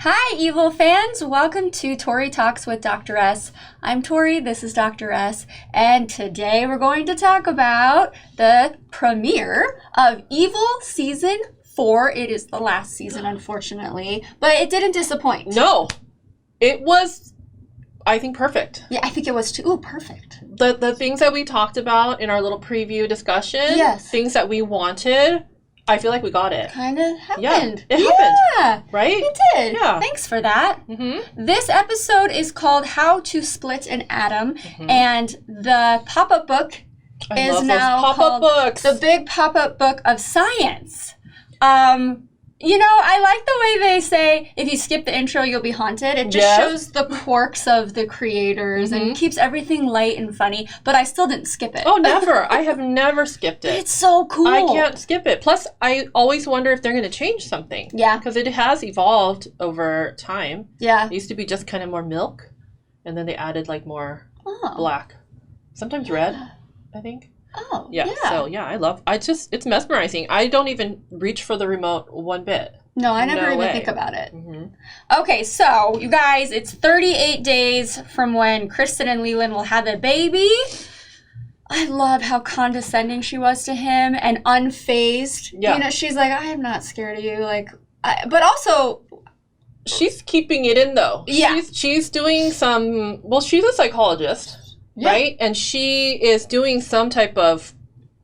Hi, evil fans! Welcome to Tori Talks with Dr. S. I'm Tori, this is Dr. S, and today we're going to talk about the premiere of Evil Season 4. It is the last season, unfortunately, but it didn't disappoint. No, it was, I think, perfect. Yeah, I think it was too. Ooh, perfect. The things that we talked about in our little preview discussion, yes, things that we wanted, I feel like we got it. Kind of happened. Yeah, it happened. Yeah, right? It did. Yeah. Thanks for that. Mm-hmm. This episode is called How to Split an Atom, and the pop-up book is now called books. The Big Pop-Up Book of Science. You know, I like the way they say, if you skip the intro, you'll be haunted. It just shows the quirks of the creators and keeps everything light and funny, but I still didn't skip it. Oh, never. I have never skipped it. It's so cool. I can't skip it. Plus, I always wonder if they're going to change something. Yeah. Because it has evolved over time. Yeah. It used to be just kind of more milk, and then they added like more black. Sometimes red, I think. Oh, yeah. So, it's mesmerizing. I don't even reach for the remote one bit. No, I never even think about it. Okay, so, you guys, it's 38 days from when Kristen and Leland will have a baby. I love how condescending she was to him and unfazed. Yeah. You know, she's like, I am not scared of you. Like, but also... She's keeping it in, though. Yeah. She's doing some... Well, she's a psychologist. Yeah. Right? And she is doing some type of,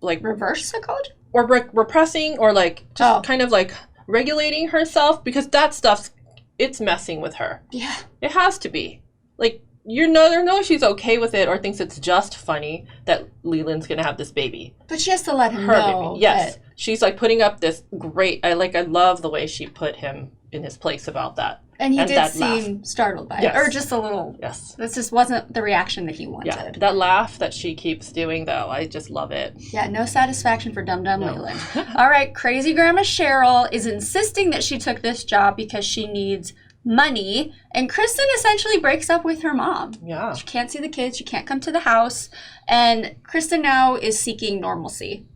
like... Reverse psychology? Or repressing or, like, just kind of, like, regulating herself. Because that stuff's... It's messing with her. Yeah. It has to be. Like, there's no she's okay with it or thinks it's just funny that Leland's going to have this baby. But she has to let him know. Baby. Yes. She's, like, putting up this great... I love the way she put him in his place about that. And he did seem startled by it. Or just a little. Yes. This just wasn't the reaction that he wanted. Yeah. That laugh that she keeps doing, though, I just love it. Yeah, no satisfaction for Dum Dum Leland. All right, crazy Grandma Cheryl is insisting that she took this job because she needs money. And Kristen essentially breaks up with her mom. Yeah. She can't see the kids. She can't come to the house. And Kristen now is seeking normalcy.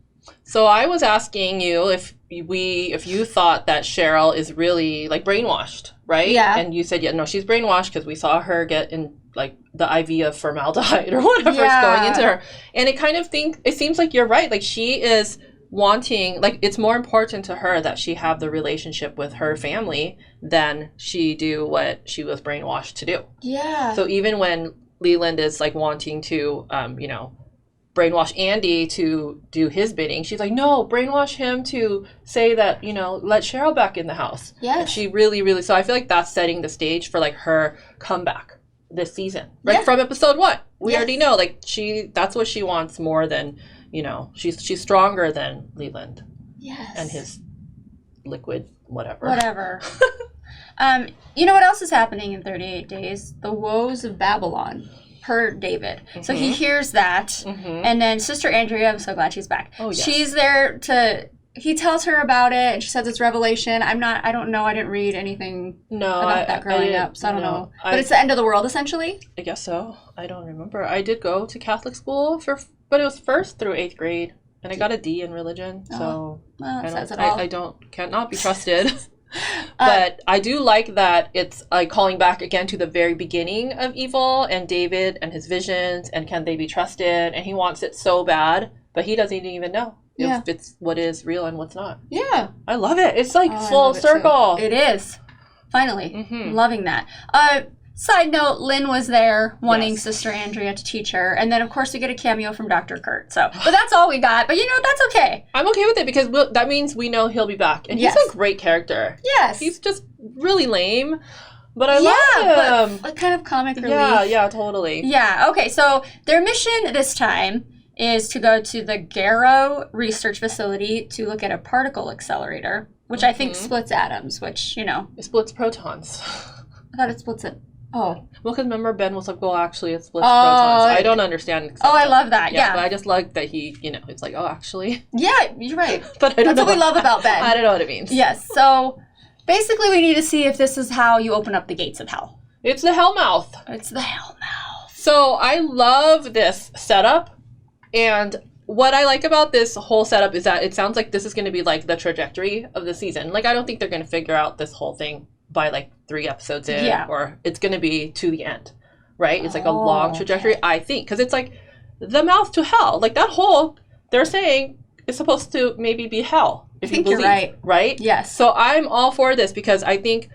So I was asking you if you thought that Cheryl is really, like, brainwashed, right? Yeah. And you said, no, she's brainwashed because we saw her get in, like, the IV of formaldehyde or whatever is going into her. And it seems like you're right. Like, she is wanting, like, it's more important to her that she have the relationship with her family than she do what she was brainwashed to do. Yeah. So even when Leland is, like, wanting to, brainwash Andy to do his bidding, she's like, no, brainwash him to say that, let Cheryl back in the house. Yeah. She really, really, so I feel like that's setting the stage for, like, her comeback this season. Right? From episode 1. We already know, like, that's what she wants more than, she's stronger than Leland. Yes. And his liquid whatever. You know what else is happening in 38 days? The woes of Babylon. Per David. So he hears that, and then Sister Andrea, I'm so glad she's back. Oh, yes. She's there he tells her about it, and she says it's revelation. I don't know, I didn't read anything about that growing up, so I don't know. But it's the end of the world, essentially? I guess so. I don't remember. I did go to Catholic school, but it was 1st through 8th grade, and I got a D in religion, so I cannot be trusted. But I do like that it's calling back again to the very beginning of evil and David and his visions and can they be trusted, and he wants it so bad, but he doesn't even know if it's what is real and what's not. Yeah. I love it. It's like full circle. It is. Finally. Loving that. Side note, Lynn was there wanting Sister Andrea to teach her. And then, of course, we get a cameo from Dr. Kurt. But that's all we got. But, that's okay. I'm okay with it because that means we know he'll be back. And he's a great character. Yes. He's just really lame. But I love him. But kind of comic relief. Yeah, totally. Yeah, okay. So their mission this time is to go to the Garrow Research Facility to look at a particle accelerator, which I think splits atoms, which, It splits protons. I thought it splits it. Oh. Well, because remember, Ben was like, well, actually, it splits protons. I don't understand. I love that. Yeah. But I just like that he, it's like, oh, actually. Yeah, you're right. But I don't know That's what we love about Ben. I don't know what it means. Yes. So basically, we need to see if this is how you open up the gates of hell. It's the hellmouth. It's the hellmouth. So I love this setup. And what I like about this whole setup is that it sounds like this is going to be like the trajectory of the season. Like, I don't think they're going to figure out this whole thing by like 3 episodes in, or it's going to be to the end, right? It's like a long trajectory, I think, because it's like the mouth to hell. Like that hole, they're saying, is supposed to maybe be hell. If you believe, you're right? Yes. So I'm all for this because I think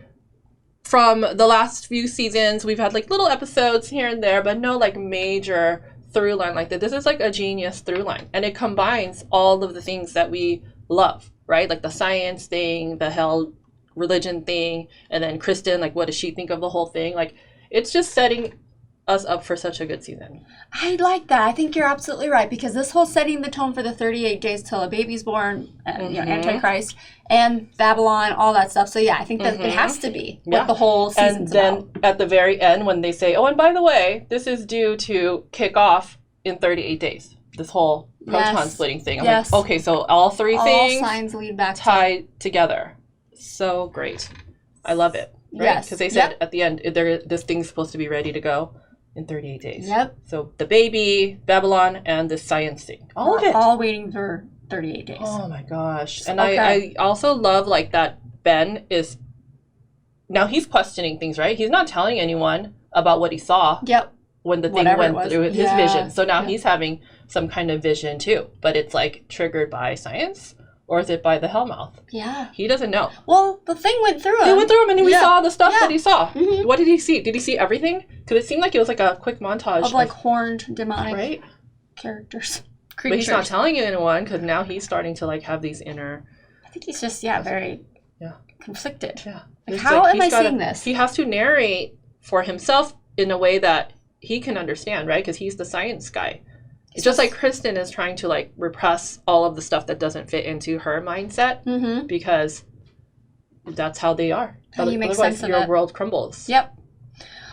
from the last few seasons, we've had like little episodes here and there, but no like major through line like that. This is like a genius through line, and it combines all of the things that we love, right? Like the science thing, the hell religion thing, and then Kristen, like what does she think of the whole thing? Like it's just setting us up for such a good season. I like that. I think you're absolutely right, because this whole setting the tone for the 38 days till a baby's born, Antichrist and Babylon, all that stuff. So yeah, I think that it has to be what the whole season's about. And then at the very end when they say, oh, and by the way, this is due to kick off in 38 days. This whole proton splitting thing. I'm like, okay, so all 3 things signs lead back tied together. So great. I love it. Right? Yes. Because they said at the end, this thing's supposed to be ready to go in 38 days. Yep. So the baby, Babylon, and the science thing. All of it. All waiting for 38 days. Oh my gosh. And I also love like that Ben is, now he's questioning things, right? He's not telling anyone about what he saw. Yep. When the thing went through his vision. So now he's having some kind of vision too. But it's like triggered by science. Or is it by the hellmouth? Yeah. He doesn't know. Well, the thing went through him. It went through him, and we saw the stuff that he saw. Mm-hmm. What did he see? Did he see everything? Because it seemed like it was like a quick montage. Of like horned demonic characters. Creatures. But he's not telling anyone, because now he's starting to like have these inner... I think he's just, very conflicted. Yeah. Like, how am I seeing this? He has to narrate for himself in a way that he can understand, right? Because he's the science guy. It's just like Kristen is trying to like repress all of the stuff that doesn't fit into her mindset because that's how they are. How do you make sense of your world crumbles. Yep.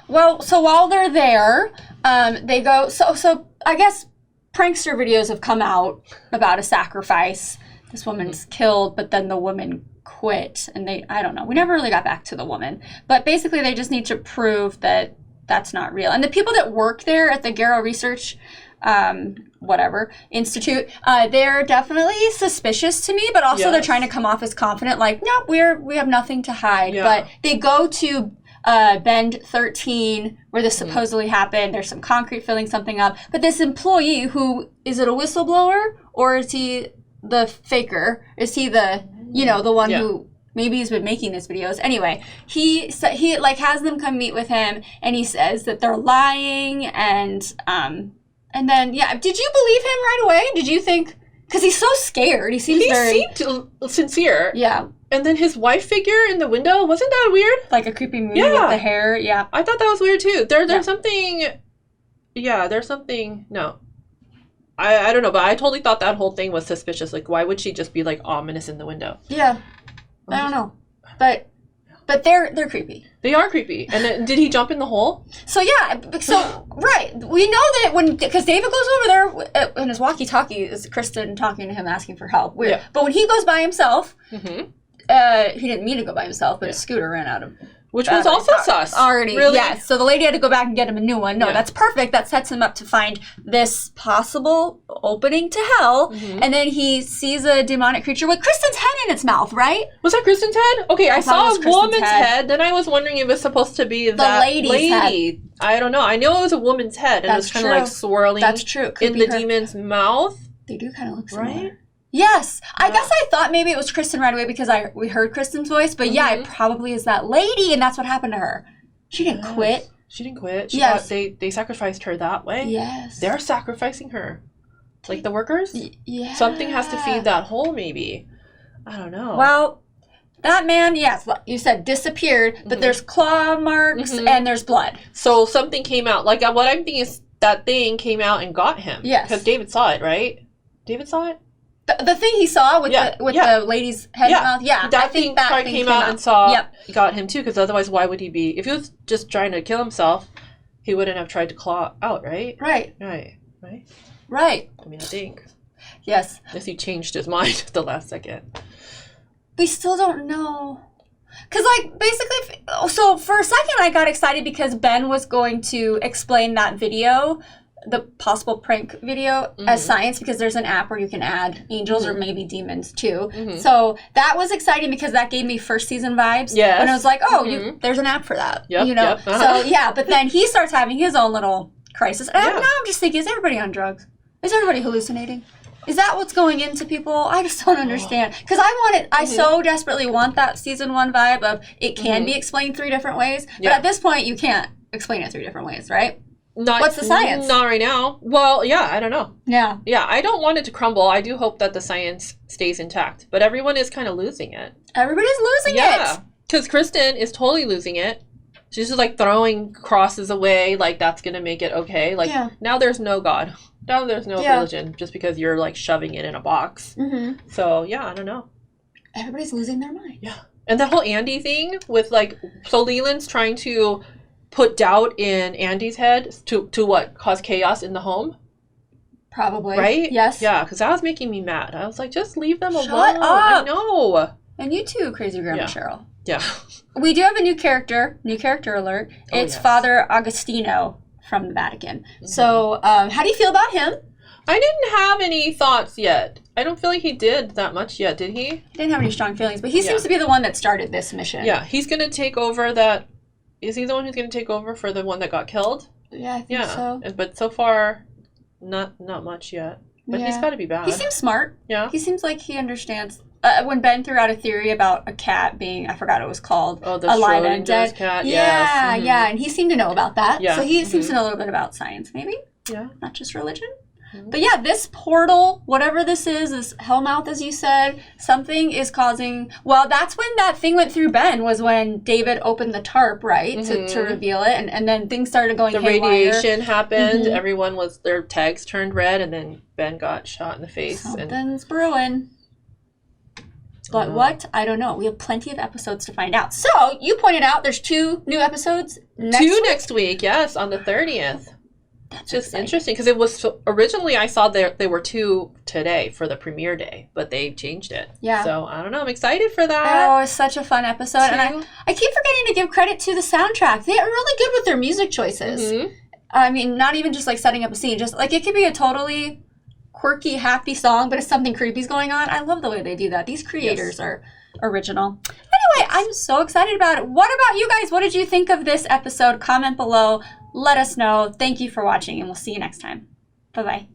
Well, so while they're there, they go. So I guess prankster videos have come out about a sacrifice. This woman's killed, but then the woman quit, and I don't know. We never really got back to the woman, but basically they just need to prove that that's not real. And the people that work there at the Garrow Research Institute, they're definitely suspicious to me, but also they're trying to come off as confident, like, nope, we have nothing to hide. But they go to Bend 13 where this supposedly happened. There's some concrete filling something up, but this employee, who is it, a whistleblower, or is he the faker? Is he the the one who maybe he's been making these videos? Anyway, he like has them come meet with him, and he says that they're lying, and then, did you believe him right away? Did you think... Because he's so scared. He seemed sincere. Yeah. And then his wife figure in the window, wasn't that weird? Like a creepy movie with the hair, I thought that was weird, too. There's something... Yeah, there's something... No. I don't know, but I totally thought that whole thing was suspicious. Like, why would she just be, like, ominous in the window? Yeah. I don't know. But they're creepy. They are creepy. And then, did he jump in the hole? So, right. We know that because David goes over there, and his walkie-talkie is Kristen talking to him, asking for help. Weird. Yeah. But when he goes by himself, he didn't mean to go by himself, but his scooter ran out of... Which was also sus. Already, really? Yes. So the lady had to go back and get him a new one. No, that's perfect. That sets him up to find this possible opening to hell. And then he sees a demonic creature with Kristen's head in its mouth, right? Was that Kristen's head? Okay, I saw a woman's head. Then I was wondering if it was supposed to be that lady. Head. I don't know. I know it was a woman's head, and it was kind of like swirling. That's true. In the demon's mouth. They do kind of look similar. Right? Yes. I guess I thought maybe it was Kristen right away because we heard Kristen's voice, but it probably is that lady, and that's what happened to her. She didn't quit. She didn't quit. She thought they sacrificed her that way. Yes. They're sacrificing her. Like the workers? Yeah. Something has to feed that hole, maybe. I don't know. Well, that man, yes, you said disappeared, but there's claw marks and there's blood. So something came out. Like what I'm thinking is that thing came out and got him. Yes. Because David saw it, right? David saw it? The thing he saw with the lady's head and mouth, I think that thing came out and got him too, because otherwise why would he be... If he was just trying to kill himself, he wouldn't have tried to claw out, right? Right. I mean, I think. Yes. Unless he changed his mind at the last second. We still don't know. Because, basically... So, for a second, I got excited because Ben was going to explain that video the possible prank video as science because there's an app where you can add angels or maybe demons too. So that was exciting because that gave me first season vibes. Yes. When I was like, oh, there's an app for that. Yep, you know? Yep. Uh-huh. So yeah, but then he starts having his own little crisis. And now I'm just thinking, is everybody on drugs? Is everybody hallucinating? Is that what's going into people? I just don't understand. Because I so desperately want that season 1 vibe of it can be explained 3 different ways. But at this point, you can't explain it 3 different ways, right? What's the science? Not right now. Well, yeah, I don't know. Yeah. Yeah, I don't want it to crumble. I do hope that the science stays intact. But everyone is kind of losing it. Everybody's losing it. Yeah. Because Kristen is totally losing it. She's just like throwing crosses away like that's going to make it okay. Like now there's no God. Now there's no religion just because you're like shoving it in a box. So yeah, I don't know. Everybody's losing their mind. Yeah. And the whole Andy thing with like, so Leland's trying to put doubt in Andy's head to what? Cause chaos in the home? Probably. Right? Yes. Yeah, because that was making me mad. I was like, just leave them alone. Shut up. I know. And you too, Crazy Grandma Cheryl. Yeah. We do have a new character alert. It's Father Agostino from the Vatican. So how do you feel about him? I didn't have any thoughts yet. I don't feel like he did that much yet, did he? He didn't have any strong feelings, but he seems to be the one that started this mission. Yeah, he's going to take over that. Is he the one who's going to take over for the one that got killed? Yeah, I think so. But so far, not much yet. But he's got to be bad. He seems smart. Yeah. He seems like he understands. When Ben threw out a theory about a cat being, I forgot what it was called. Oh, the Schrodinger's cat, Yeah, yeah, and he seemed to know about that. Yeah. So he seems to know a little bit about science, maybe? Yeah. Not just religion. But yeah, this portal, whatever this hellmouth, as you said, something is causing... Well, that's when that thing went through Ben, was when David opened the tarp, right, to reveal it, and then things started going haywire. The radiation happened, everyone their tags turned red, and then Ben got shot in the face. Something's brewing. But what? I don't know. We have plenty of episodes to find out. So, you pointed out there's 2 new episodes next week, yes, on the 30th. That's just interesting because it was originally I saw there were 2 today for the premiere day, but they changed it. Yeah. So I don't know. I'm excited for that. Oh, it's such a fun episode, and I keep forgetting to give credit to the soundtrack. They are really good with their music choices. I mean, not even just like setting up a scene, just like it could be a totally quirky, happy song, but if something creepy's going on, I love the way they do that. These creators are original. Anyway, I'm so excited about it. What about you guys? What did you think of this episode? Comment below. Let us know. Thank you for watching, and we'll see you next time. Bye-bye.